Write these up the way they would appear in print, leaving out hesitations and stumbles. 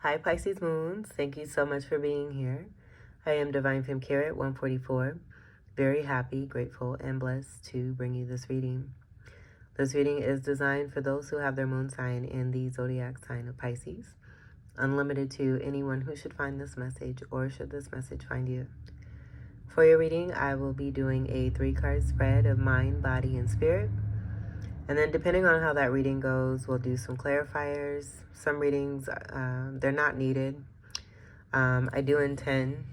Hi Pisces Moons, thank you so much for being here. I am Divine Femme Carrot 144. Very happy, grateful, and blessed to bring you this reading. This reading is designed for those who have their moon sign in the zodiac sign of Pisces. Unlimited to anyone who should find this message or should this message find you. For your reading, I will be doing a 3-card spread of mind, body, and spirit. And then depending on how that reading goes, we'll do some clarifiers. Some readings, they're not needed. I do intend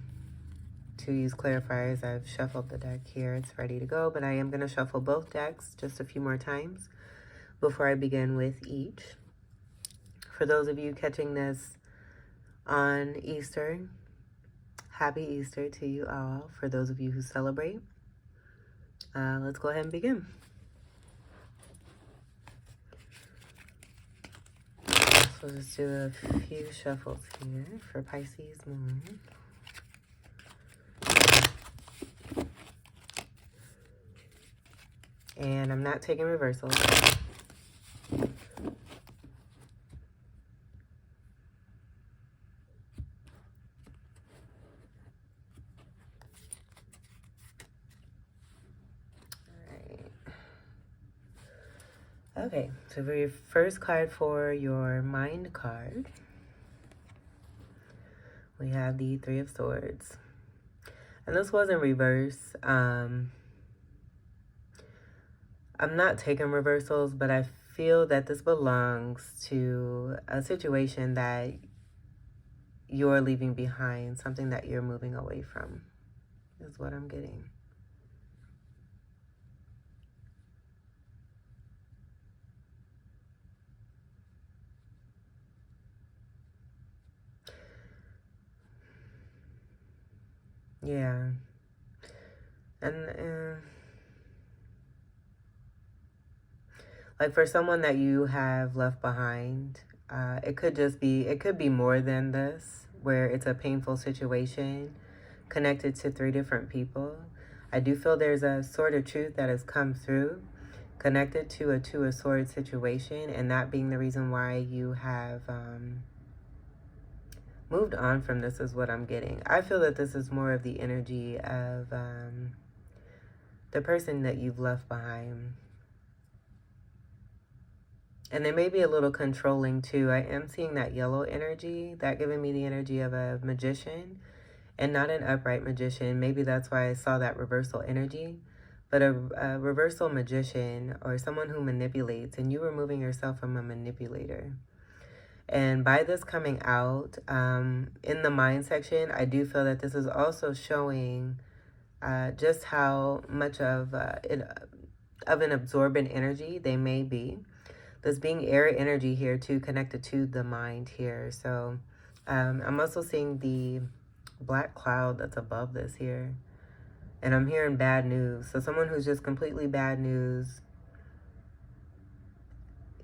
to use clarifiers. I've shuffled the deck here. It's ready to go, but I am going to shuffle both decks just a few more times before I begin with each. For those of you catching this on Easter, happy Easter to you all. For those of you who celebrate, let's go ahead and begin. So let's do a few shuffles here for Pisces Moon. And I'm not taking reversals. Okay, so for your first card, for your mind card, we have the Three of Swords. And this was in reverse. I'm not taking reversals, but I feel that this belongs to a situation that you're leaving behind, something that you're moving away from, is what I'm getting. Yeah. And like for someone that you have left behind, it could be more than this, where it's a painful situation connected to 3 different people. I do feel there's a sort of truth that has come through connected to a Two of Swords situation, and that being the reason why you have moved on from this is what I'm getting. I feel that this is more of the energy of the person that you've left behind. And they may be a little controlling too. I am seeing that yellow energy, that giving me the energy of a magician and not an upright magician. Maybe that's why I saw that reversal energy. But a reversal magician, or someone who manipulates, and you removing yourself from a manipulator. And by this coming out, in the mind section, I do feel that this is also showing just how much of an absorbent energy they may be. This being air energy here too, connected to the mind here. So I'm also seeing the black cloud that's above this here. And I'm hearing bad news. So someone who's just completely bad news.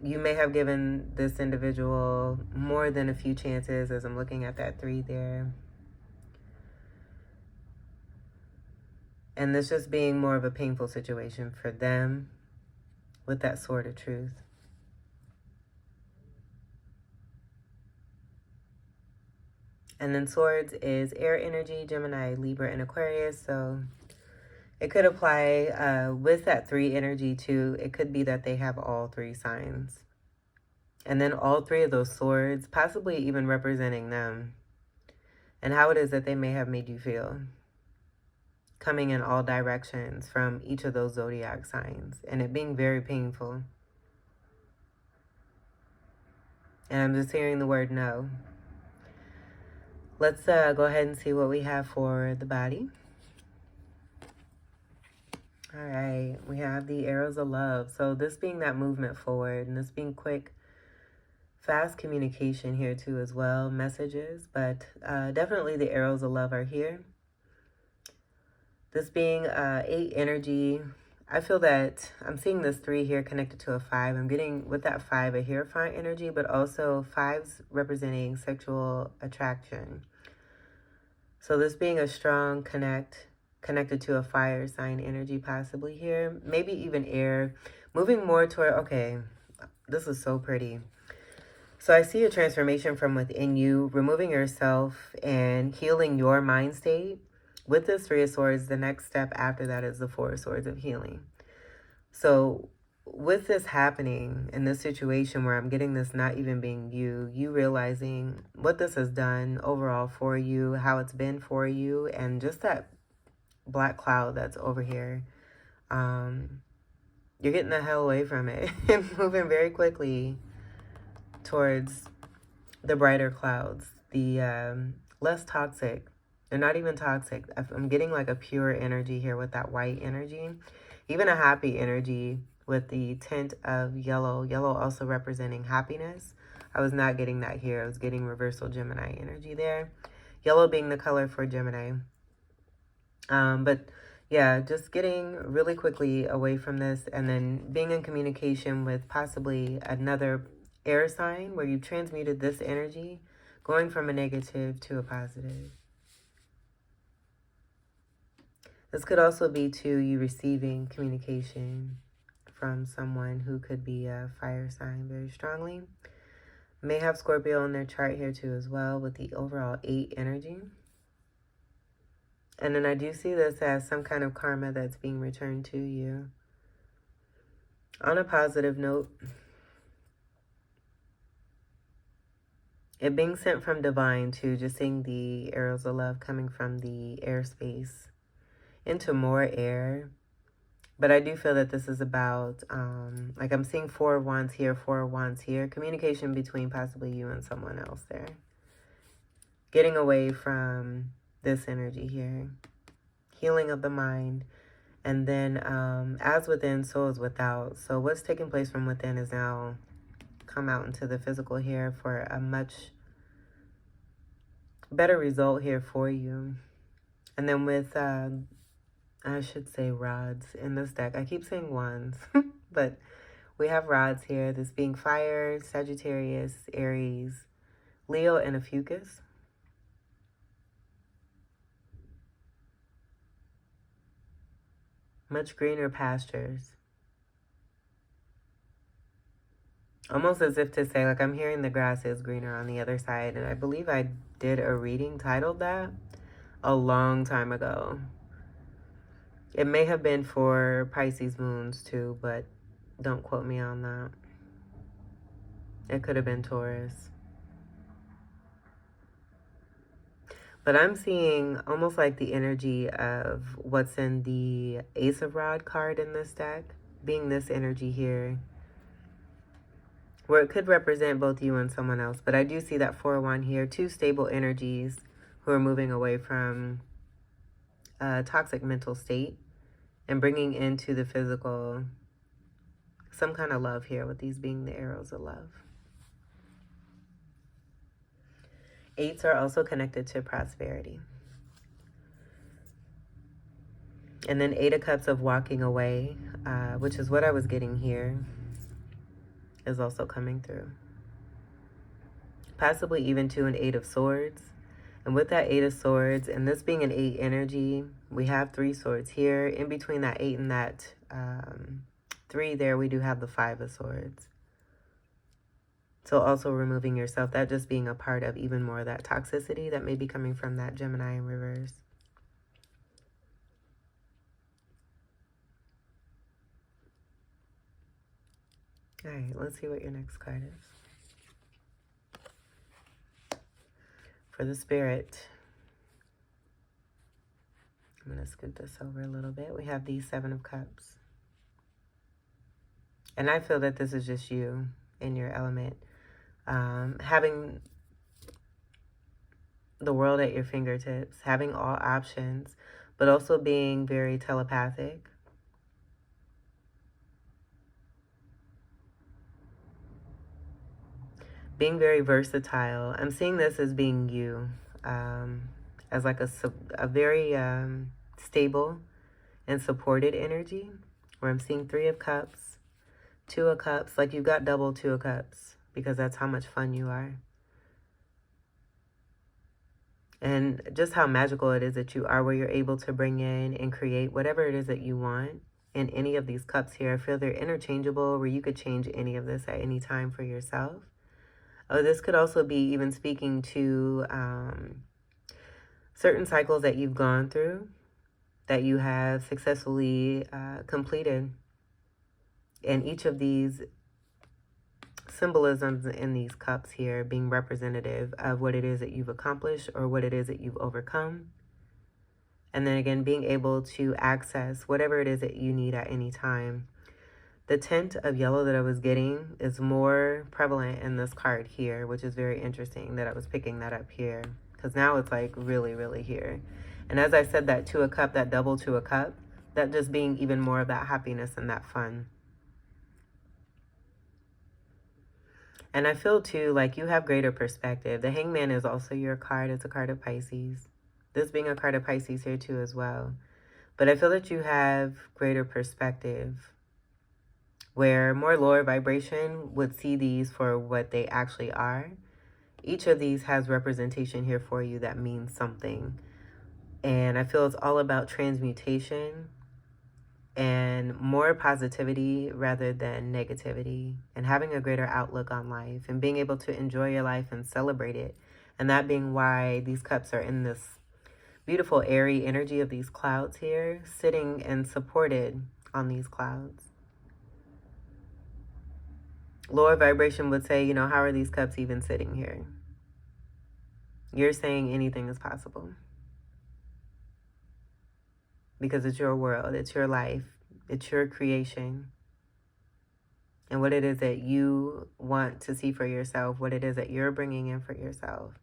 You may have given this individual more than a few chances, as I'm looking at that 3 there. And this just being more of a painful situation for them with that Sword of Truth. And then Swords is air energy, Gemini, Libra, and Aquarius. So it could apply with that 3 energy too. It could be that they have all 3 signs. And then all 3 of those swords, possibly even representing them. And how it is that they may have made you feel. Coming in all directions from each of those zodiac signs. And it being very painful. And I'm just hearing the word no. Let's go ahead and see what we have for the body. All right, we have the arrows of love. So this being that movement forward, and this being quick, fast communication here too as well, messages, but definitely the arrows of love are here. This being 8 energy, I feel that I'm seeing this 3 here connected to a 5. I'm getting with that 5 a Hierophant energy, but also 5s representing sexual attraction. So this being a strong connected to a fire sign energy possibly here. Maybe even air. Moving more toward, okay, this is so pretty. So I see a transformation from within you, removing yourself and healing your mind state. With this Three of Swords, the next step after that is the Four of Swords of healing. So with this happening in this situation where I'm getting this not even being you realizing what this has done overall for you, how it's been for you, and just that black cloud that's over here. You're getting the hell away from it and moving very quickly towards the brighter clouds, the less toxic. They're not even toxic. I'm getting like a pure energy here with that white energy, even a happy energy with the tint of yellow. Yellow also representing happiness. I was not getting that here. I was getting reversal Gemini energy there. Yellow being the color for Gemini. But yeah, just getting really quickly away from this and then being in communication with possibly another air sign where you've transmuted this energy, going from a negative to a positive. This could also be to you receiving communication from someone who could be a fire sign very strongly. May have Scorpio in their chart here too as well with the overall 8 energy. And then I do see this as some kind of karma that's being returned to you. On a positive note, it being sent from divine to just seeing the arrows of love coming from the airspace into more air. But I do feel that this is about, like I'm seeing 4 of Wands here, 4 of Wands here. Communication between possibly you and someone else there. Getting away from this energy here. Healing of the mind. And then as within, so is without. So what's taking place from within is now come out into the physical here for a much better result here for you. And then with, I should say rods in this deck. I keep saying wands, but we have rods here. This being fire, Sagittarius, Aries, Leo, and a Fucus. Much greener pastures. Almost as if to say, like, I'm hearing the grass is greener on the other side. And I believe I did a reading titled that a long time ago. It may have been for Pisces moons too, but don't quote me on that. It could have been Taurus. But I'm seeing almost like the energy of what's in the Ace of Rod card in this deck, being this energy here, where it could represent both you and someone else. But I do see that 4-1 here, 2 stable energies who are moving away from a toxic mental state and bringing into the physical some kind of love here, with these being the arrows of love. 8s are also connected to prosperity. And then 8 of Cups of walking away, which is what I was getting here, is also coming through. Possibly even to an 8 of Swords. And with that 8 of Swords, and this being an 8 energy, we have 3 swords here. In between that 8 and that 3 there, we do have the 5 of Swords. So also removing yourself, that just being a part of even more of that toxicity that may be coming from that Gemini in reverse. All right, let's see what your next card is. For the Spirit, I'm going to scoot this over a little bit. We have the 7 of Cups. And I feel that this is just you in your element. Having the world at your fingertips, having all options, but also being very telepathic. Being very versatile. I'm seeing this as being you, as like a very stable and supported energy, where I'm seeing 3 of Cups, 2 of Cups, like you've got double 2 of Cups, because that's how much fun you are. And just how magical it is that you are, where you're able to bring in and create whatever it is that you want in any of these cups here. I feel they're interchangeable, where you could change any of this at any time for yourself. Oh, this could also be even speaking to certain cycles that you've gone through that you have successfully completed. And each of these symbolisms in these cups here being representative of what it is that you've accomplished or what it is that you've overcome. And then again, being able to access whatever it is that you need at any time. The tint of yellow that I was getting is more prevalent in this card here, which is very interesting that I was picking that up here. Because now it's like really, really here. And as I said, that 2 of cup, that double 2 of cup, that just being even more of that happiness and that fun. And I feel too like you have greater perspective. The Hangman is also your card. It's a card of Pisces. This being a card of Pisces here too as well. But I feel that you have greater perspective, where more lower vibration would see these for what they actually are. Each of these has representation here for you that means something. And I feel it's all about transmutation and more positivity rather than negativity, and having a greater outlook on life and being able to enjoy your life and celebrate it. And that being why these cups are in this beautiful airy energy of these clouds here, sitting and supported on these clouds. Lower vibration would say, you know, how are these cups even sitting here? You're saying anything is possible. Because it's your world, it's your life, it's your creation. And what it is that you want to see for yourself, what it is that you're bringing in for yourself.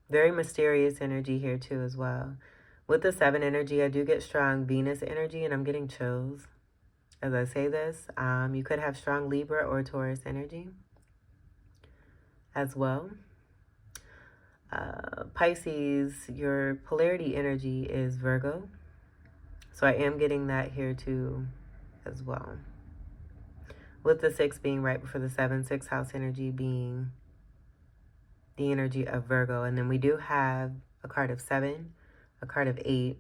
Very mysterious energy here too as well. With the 7 energy, I do get strong Venus energy, and I'm getting chills as I say this. You could have strong Libra or Taurus energy as well. Pisces, your polarity energy is Virgo. So I am getting that here too as well. With the 6 being right before the 7, 6th house energy being the energy of Virgo. And then we do have a card of 7, a card of 8.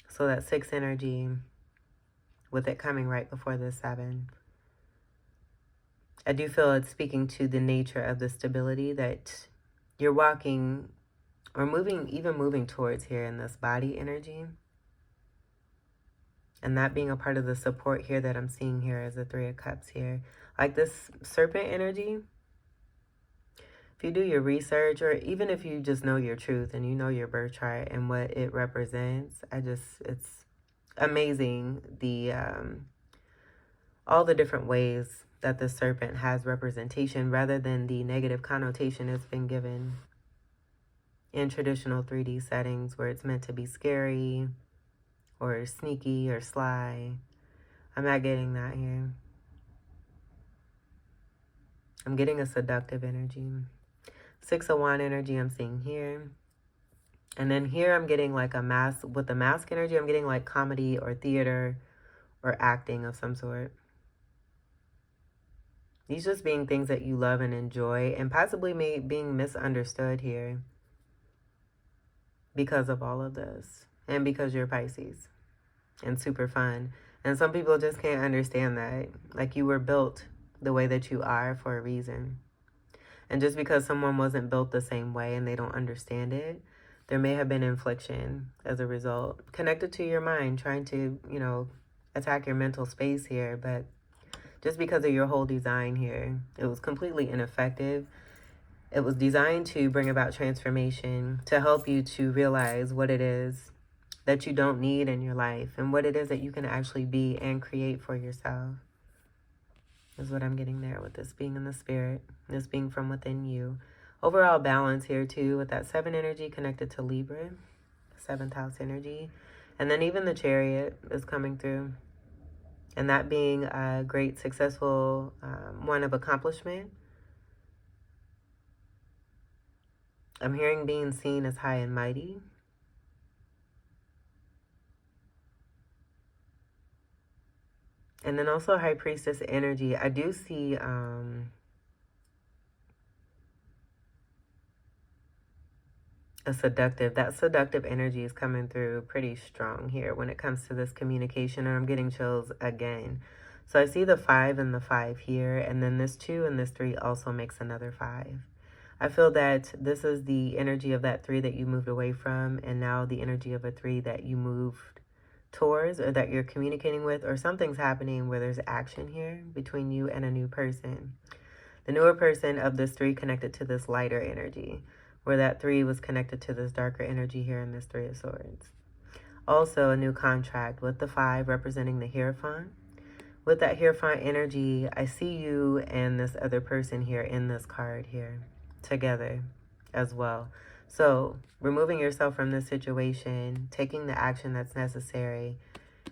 So that 6 energy with it coming right before the 7. I do feel it's speaking to the nature of the stability that you're walking or moving, even moving towards here in this body energy. And that being a part of the support here that I'm seeing here as the 3 of Cups here. Like this serpent energy, if you do your research, or even if you just know your truth and you know your birth chart and what it represents, it's amazing the all the different ways that the serpent has representation rather than the negative connotation it's been given in traditional 3D settings where it's meant to be scary or sneaky or sly. I'm not getting that here. I'm getting a seductive energy. 6 of Wands energy I'm seeing here. And then here I'm getting like a mask. With the mask energy, I'm getting like comedy or theater or acting of some sort. These just being things that you love and enjoy, and possibly being misunderstood here because of all of this. And because you're Pisces and super fun. And some people just can't understand that. Like, you were built the way that you are for a reason. And just because someone wasn't built the same way and they don't understand it, there may have been infliction as a result. Connected to your mind, trying to, you know, attack your mental space here. But just because of your whole design here, it was completely ineffective. It was designed to bring about transformation, to help you to realize what it is that you don't need in your life and what it is that you can actually be and create for yourself. Is what I'm getting there with this being in the spirit, this being from within you. Overall balance here too with that 7 energy connected to Libra, 7th house energy. And then even the Chariot is coming through. And that being a great, successful one of accomplishment. I'm hearing being seen as high and mighty. And then also High Priestess energy. I do see that seductive energy is coming through pretty strong here when it comes to this communication. And I'm getting chills again. So I see the 5 and the 5 here, and then this 2 and this 3 also makes another 5. I feel that this is the energy of that 3 that you moved away from, and now the energy of a 3 that you moved towards, or that you're communicating with, or something's happening where there's action here between you and a new person. The newer person of this 3 connected to this lighter energy, where that 3 was connected to this darker energy here in this 3 of Swords. Also, a new contract with the 5 representing the Hierophant. With that Hierophant energy, I see you and this other person here in this card here together as well. So, removing yourself from this situation, taking the action that's necessary,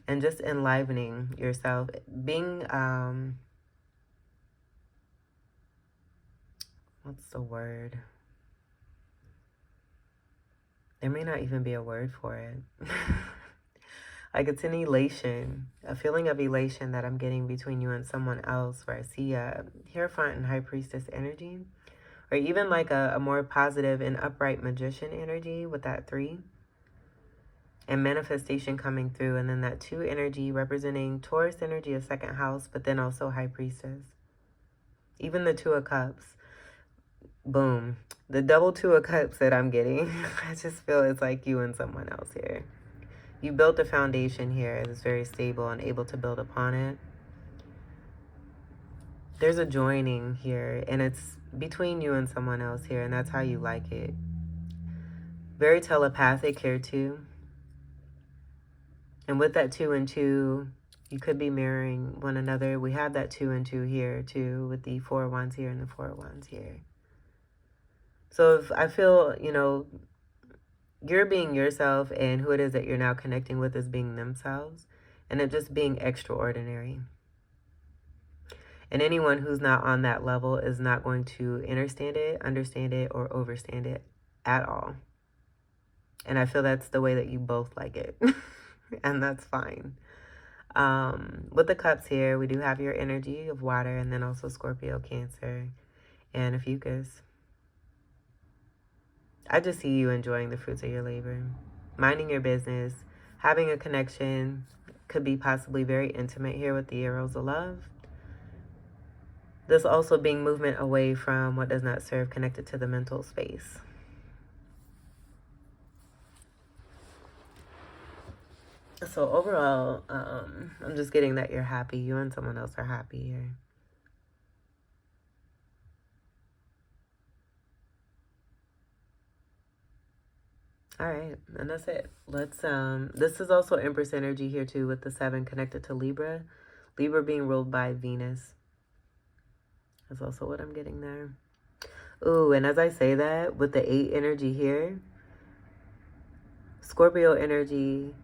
and just enlivening yourself. Being, what's the word? There may not even be a word for it. Like, it's an elation, a feeling of elation that I'm getting between you and someone else, where I see a Hierophant and High Priestess energy, or even like a more positive and upright magician energy with that 3, and manifestation coming through. And then that 2 energy representing Taurus energy of 2nd house, but then also High Priestess. Even the 2 of Cups. Boom. The double 2 of Cups that I'm getting, I just feel it's like you and someone else here. You built a foundation here that's very stable and able to build upon it. There's a joining here, and it's between you and someone else here, and that's how you like it. Very telepathic here too. And with that 2 and 2, you could be mirroring one another. We have that 2 and 2 here too, with the 4 of Wands here and the 4 of Wands here. So if I feel, you know, you're being yourself, and who it is that you're now connecting with is being themselves, and it just being extraordinary. And anyone who's not on that level is not going to understand it, or overstand it at all. And I feel that's the way that you both like it. And that's fine. With the Cups here, we do have your energy of water, and then also Scorpio, Cancer, and a Fucus. I just see you enjoying the fruits of your labor, minding your business, having a connection. Could be possibly very intimate here with the arrows of love. This also being movement away from what does not serve, connected to the mental space. So overall, I'm just getting that you're happy. You and someone else are happy here. All right, and that's it. Let's, this is also Empress energy here too, with the 7 connected to Libra. Libra being ruled by Venus. That's also what I'm getting there. Ooh, and as I say that, with the 8 energy here, Scorpio energy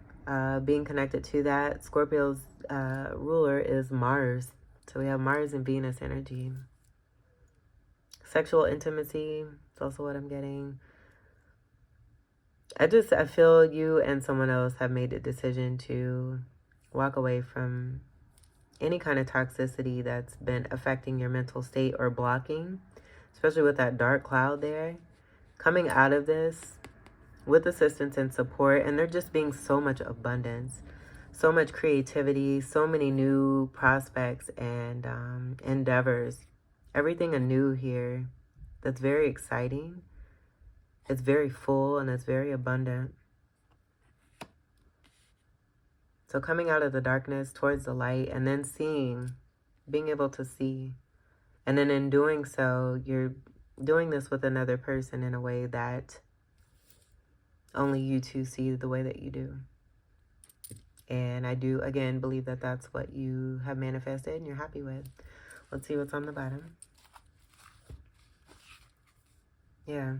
being connected to that. Scorpio's ruler is Mars. So we have Mars and Venus energy. Sexual intimacy, it's also what I'm getting. I feel you and someone else have made a decision to walk away from any kind of toxicity that's been affecting your mental state or blocking, especially with that dark cloud there. Coming out of this with assistance and support, and there just being so much abundance, so much creativity, so many new prospects and endeavors, everything anew here that's very exciting. It's very full and it's very abundant. So coming out of the darkness towards the light, and then seeing, being able to see. And then in doing so, you're doing this with another person in a way that only you two see the way that you do. And I do, again, believe that that's what you have manifested and you're happy with. Let's see what's on the bottom. Yeah.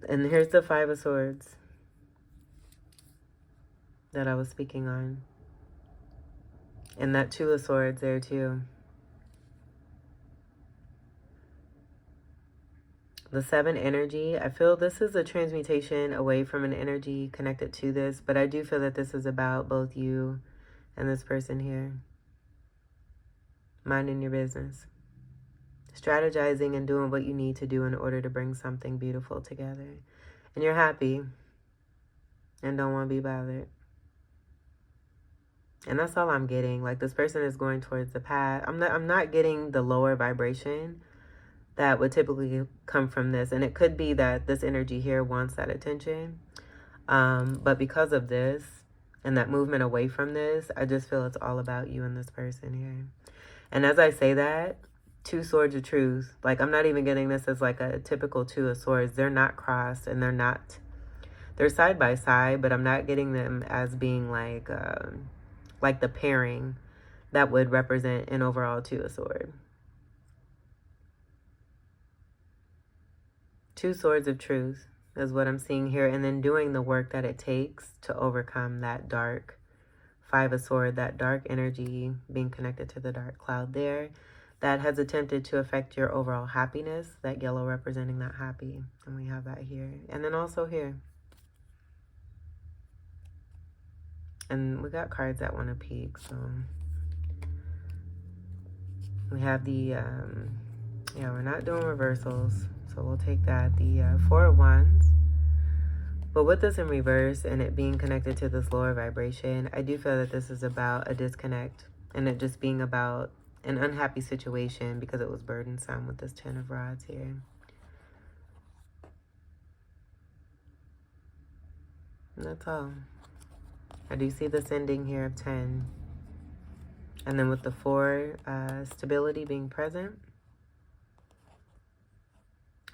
And here's the 5 of Swords that I was speaking on. And that 2 of Swords there too. The 7 energy, I feel this is a transmutation away from an energy connected to this, but I do feel that this is about both you and this person here. Minding your business. Strategizing and doing what you need to do in order to bring something beautiful together. And you're happy and don't want to be bothered. And that's all I'm getting. Like, this person is going towards the path. I'm not getting the lower vibration that would typically come from this. And it could be that this energy here wants that attention. But because of this and that movement away from this, I just feel it's all about you and this person here. And as I say that, two swords of truth, like, I'm not even getting this as like a typical two of swords. They're not crossed and they're side by side, but I'm not getting them as being like the pairing that would represent an overall two of swords. Two swords of truth is what I'm seeing here. And then doing the work that it takes to overcome that dark five of swords, that dark energy being connected to the dark cloud there that has attempted to affect your overall happiness. That yellow representing that happy. And we have that here. And then also here. And we got cards that want to peek, so we have the, yeah, we're not doing reversals, so we'll take that. The Four of Wands. But with this in reverse and it being connected to this lower vibration, I do feel that this is about a disconnect and it just being about an unhappy situation because it was burdensome with this Ten of Rods here. And that's all. I do see this ending here of 10. And then with the 4, stability being present.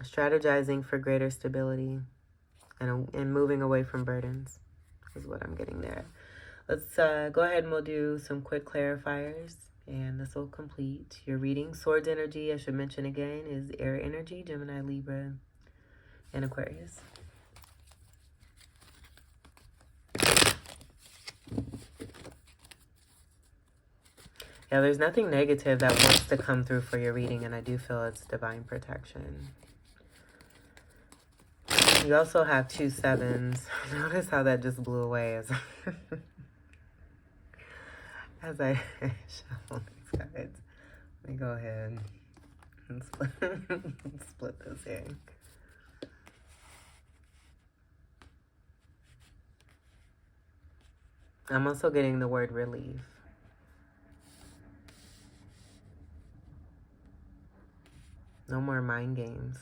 Strategizing for greater stability and moving away from burdens is what I'm getting there. Let's go ahead and we'll do some quick clarifiers. And this will complete your reading. Swords energy, I should mention again, is air energy, Gemini, Libra, and Aquarius. Yeah, there's nothing negative that wants to come through for your reading, and I do feel it's divine protection. You also have 2 7s. Notice how that just blew away as I shuffle these cards. Let me go ahead and split this here. I'm also getting the word relief. No more mind games.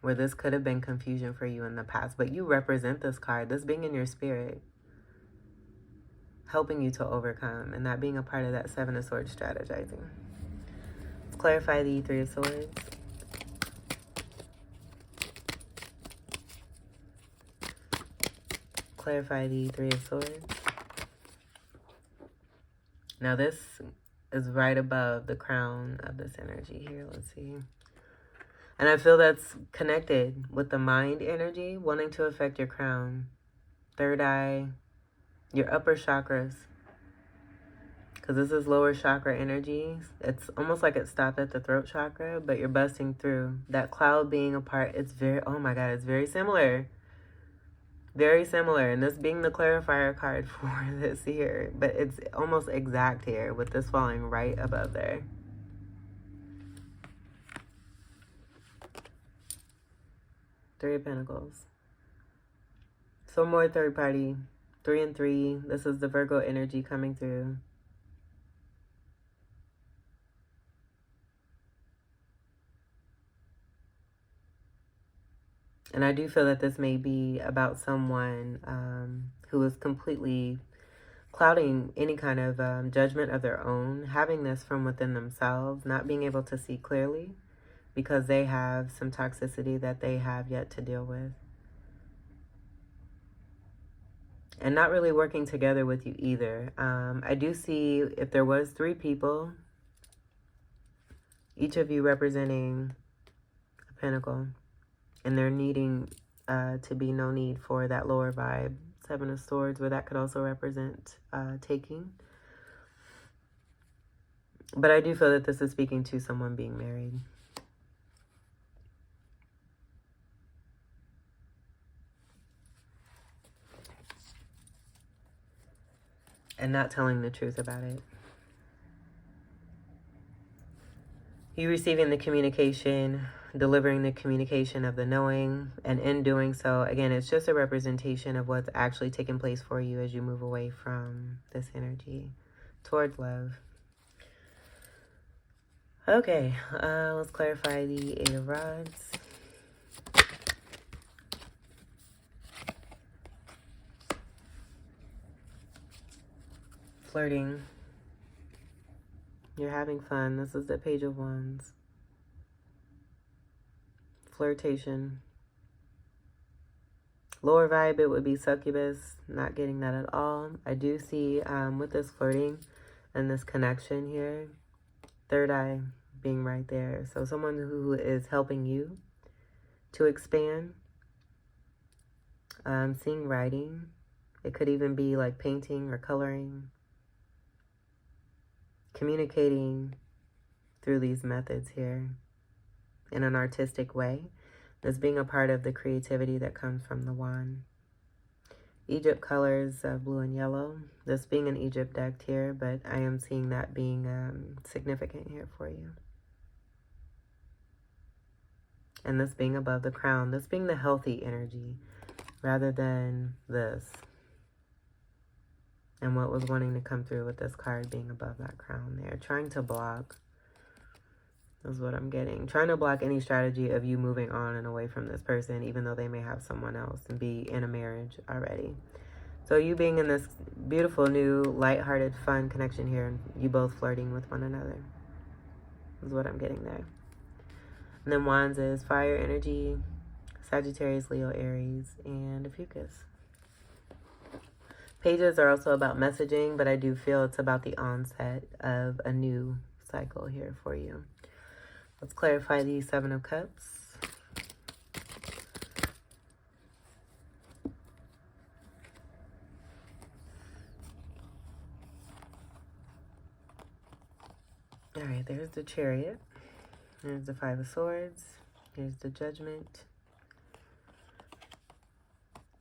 Where this could have been confusion for you in the past. But you represent this card. This being in your spirit. Helping you to overcome. And that being a part of that 7 of Swords strategizing. Let's clarify the 3 of Swords. Clarify the 3 of Swords. Now this is right above the crown of this energy here. Let's see. And I feel that's connected with the mind energy, wanting to affect your crown, third eye, your upper chakras. Because this is lower chakra energy. It's almost like it stopped at the throat chakra, but you're busting through. That cloud being a part, it's very, oh my God, it's very similar. Very similar. And this being the clarifier card for this here. But it's almost exact here with this falling right above there. Three of Pentacles. So more third party. 3 and 3. This is the Virgo energy coming through. And I do feel that this may be about someone who is completely clouding any kind of judgment of their own, having this from within themselves, not being able to see clearly because they have some toxicity that they have yet to deal with. And not really working together with you either. I do see if there was 3 people, each of you representing a pentacle. And there needing to be no need for that lower vibe. 7 of Swords, where that could also represent taking. But I do feel that this is speaking to someone being married. And not telling the truth about it. You receiving the communication. delivering the communication of the knowing. And in doing so, again, it's just a representation of what's actually taking place for you as you move away from this energy towards love. Okay, let's clarify the Eight of Rods. Flirting. You're having fun. This is the Page of Wands. Flirtation. Lower vibe, it would be succubus. Not getting that at all. I do see with this flirting and this connection here, third eye being right there. So someone who is helping you to expand. Seeing writing. It could even be like painting or coloring. Communicating through these methods here in an artistic way. This being a part of the creativity that comes from the wand. Egypt colors of blue and yellow. This being an Egypt deck here, but I am seeing that being significant here for you. And this being above the crown. This being the healthy energy rather than this. And what was wanting to come through with this card being above that crown there. Trying to block is what I'm getting. Trying to block any strategy of you moving on and away from this person, even though they may have someone else and be in a marriage already. So you being in this beautiful, new, lighthearted, fun connection here, and you both flirting with one another is what I'm getting there. And then Wands is fire energy, Sagittarius, Leo, Aries, and a Fucus. Pages are also about messaging, but I do feel it's about the onset of a new cycle here for you. Let's clarify the Seven of Cups. All right, there's the Chariot. There's the Five of Swords. Here's the Judgment.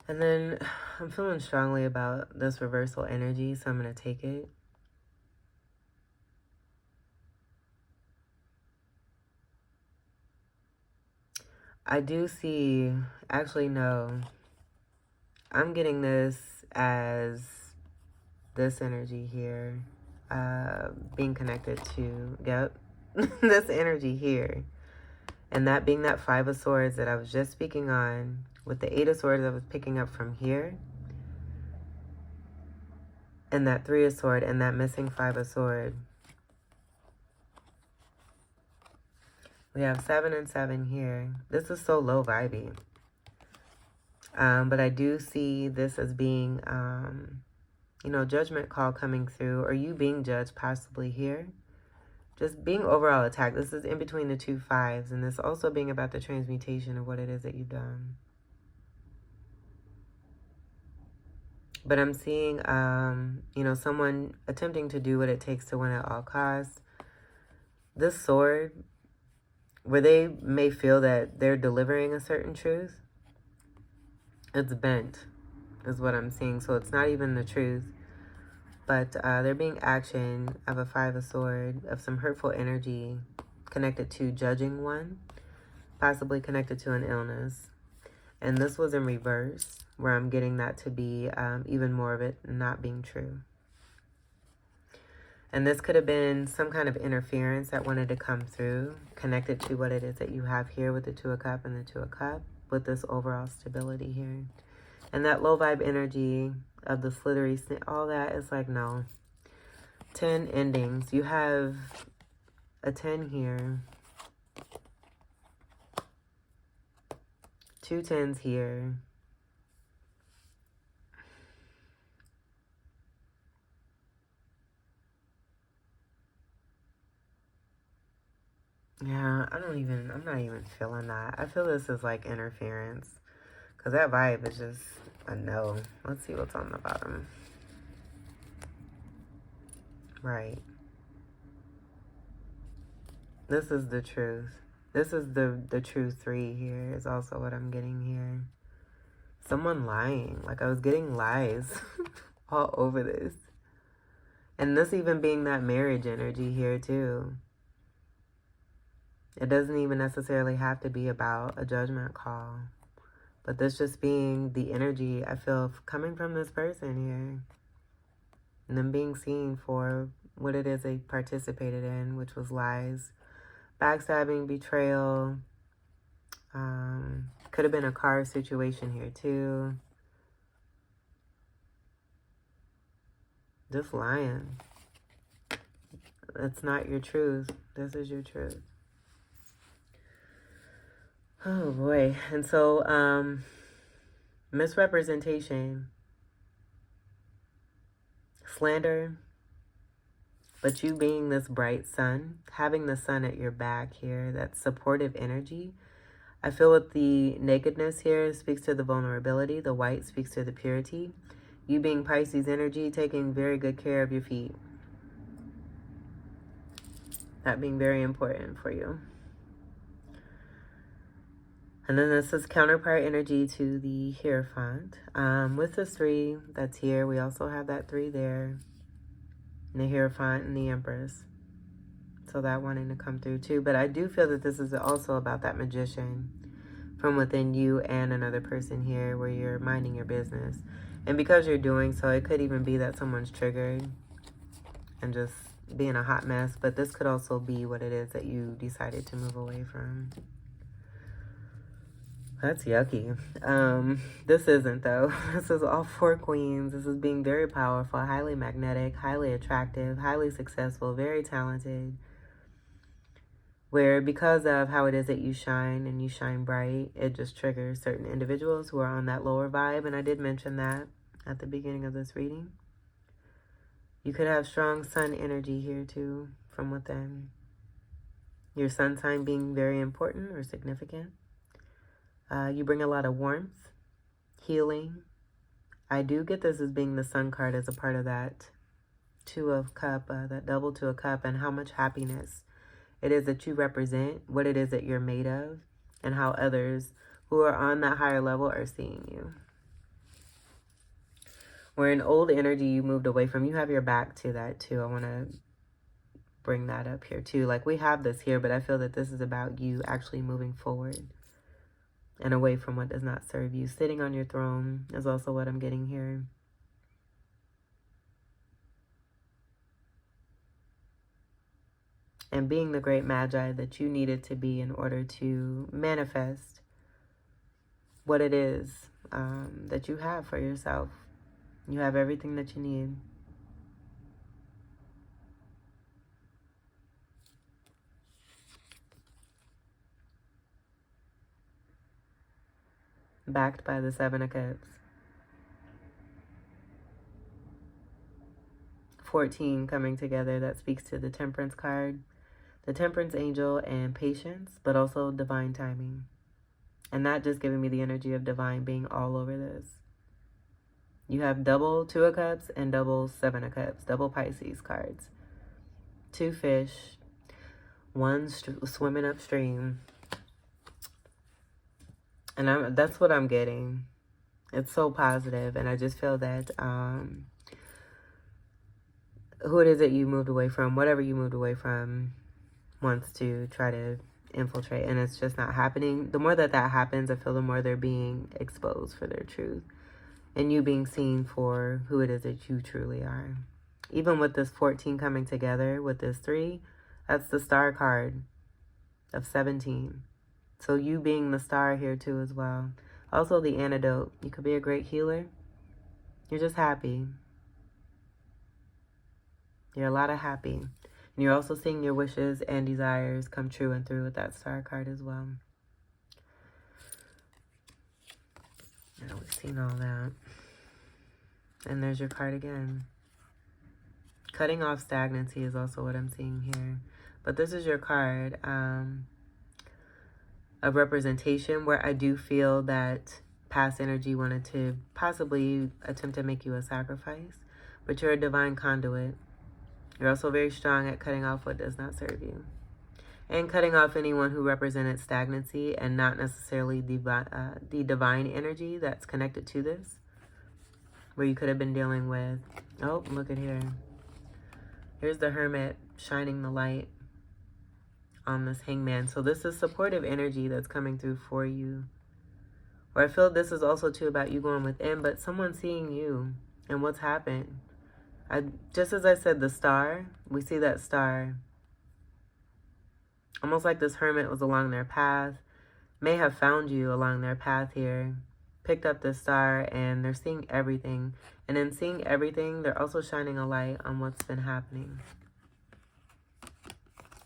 And then I'm feeling strongly about this reversal energy, so I'm going to take it. I do see, actually no, I'm getting this as this energy here, being connected to, yep, this energy here. And that being that Five of Swords that I was just speaking on, with the Eight of Swords I was picking up from here, and that Three of Swords, and that missing Five of Swords. We have 7 and 7 here. This is so low vibey. But I do see this as being, you know, judgment call coming through, or you being judged possibly here. Just being overall attacked. This is in between the two fives, and this also being about the transmutation of what it is that you've done. But I'm seeing, you know, someone attempting to do what it takes to win at all costs. This sword, where they may feel that they're delivering a certain truth, it's bent, is what I'm seeing. So it's not even the truth. But there being action of a Five of Swords, of some hurtful energy connected to judging one, possibly connected to an illness. And this was in reverse, where I'm getting that to be even more of it not being true. And this could have been some kind of interference that wanted to come through, connected to what it is that you have here with the Two of Cups and the Two of Cups, with this overall stability here. And that low vibe energy of the slithery, all that is like, no. 10 endings. You have a 10 here. 2 10s here. Yeah, I'm not even feeling that. I feel this is like interference. Because that vibe is just a no. Let's see what's on the bottom. Right. This is the truth. This is the true 3 here is also what I'm getting here. Someone lying. Like I was getting lies all over this. And this even being that marriage energy here too. It doesn't even necessarily have to be about a judgment call. But this just being the energy I feel coming from this person here. And them being seen for what it is they participated in, which was lies, backstabbing, betrayal. Could have been a car situation here too. Just lying. That's not your truth. This is your truth. Oh boy. And so, misrepresentation, slander, but you being this bright sun, having the sun at your back here, that supportive energy. I feel with the nakedness here speaks to the vulnerability. The white speaks to the purity. You being Pisces energy, taking very good care of your feet. That being very important for you. And then this is counterpart energy to the Hierophant. With the 3 that's here, we also have that 3 there. And the Hierophant and the Empress. So that wanting to come through too. But I do feel that this is also about that magician from within you and another person here where you're minding your business. And because you're doing so, it could even be that someone's triggered and just being a hot mess. But this could also be what it is that you decided to move away from. That's yucky. This isn't though. This is all 4 queens. This is being very powerful, highly magnetic, highly attractive, highly successful, very talented. Where because of how it is that you shine and you shine bright, it just triggers certain individuals who are on that lower vibe. And I did mention that at the beginning of this reading. You could have strong sun energy here too from within. Your sun sign being very important or significant. You bring a lot of warmth, healing. I do get this as being the Sun card as a part of that 2 of Cup, that double 2 of Cup, and how much happiness it is that you represent, what it is that you're made of, and how others who are on that higher level are seeing you. Where an old energy you moved away from, you have your back to that too. I want to bring that up here too. Like we have this here, but I feel that this is about you actually moving forward and away from what does not serve you. Sitting on your throne is also what I'm getting here. And being the great magi that you needed to be in order to manifest what it is that you have for yourself. You have everything that you need. Backed by the 7 of Cups. 14 coming together, that speaks to the Temperance card. The Temperance angel and patience, but also divine timing. And that just giving me the energy of divine being all over this. You have double 2 of Cups and double 7 of Cups, double Pisces cards. 2 fish, 1 swimming upstream. And that's what I'm getting. It's so positive, and I just feel that who it is that you moved away from, whatever you moved away from, wants to try to infiltrate, and it's just not happening. The more that happens, I feel the more they're being exposed for their truth, and you being seen for who it is that you truly are. Even with this 14 coming together with this 3, that's the star card of 17. So you being the star here too as well. Also the antidote. You could be a great healer. You're just happy. You're a lot of happy. And you're also seeing your wishes and desires come true and through with that star card as well. Now we've seen all that. And there's your card again. Cutting off stagnancy is also what I'm seeing here. But this is your card of representation, where I do feel that past energy wanted to possibly attempt to make you a sacrifice. But you're a divine conduit. You're also very strong at cutting off what does not serve you. And cutting off anyone who represented stagnancy and not necessarily the divine energy that's connected to this. Where you could have been dealing with, oh, look at here. Here's the Hermit shining the light on this Hangman. So this is supportive energy that's coming through for you. Or I feel this is also too about you going within, but someone seeing you and what's happened. Just as I said, the star, we see that star. Almost like this hermit was along their path, may have found you along their path here, picked up this star, and they're seeing everything. And in seeing everything, they're also shining a light on what's been happening.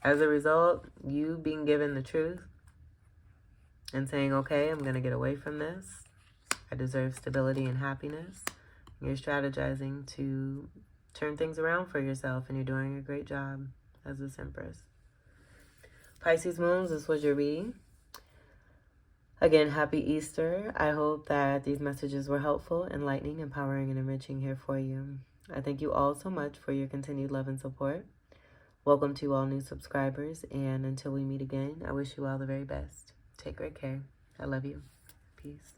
As a result, you being given the truth and saying, okay, I'm going to get away from this. I deserve stability and happiness. You're strategizing to turn things around for yourself, and you're doing a great job as this Empress. Pisces moons, this was your reading. Again, happy Easter. I hope that these messages were helpful, enlightening, empowering, and enriching here for you. I thank you all so much for your continued love and support. Welcome to all new subscribers, and until we meet again, I wish you all the very best. Take great care. I love you. Peace.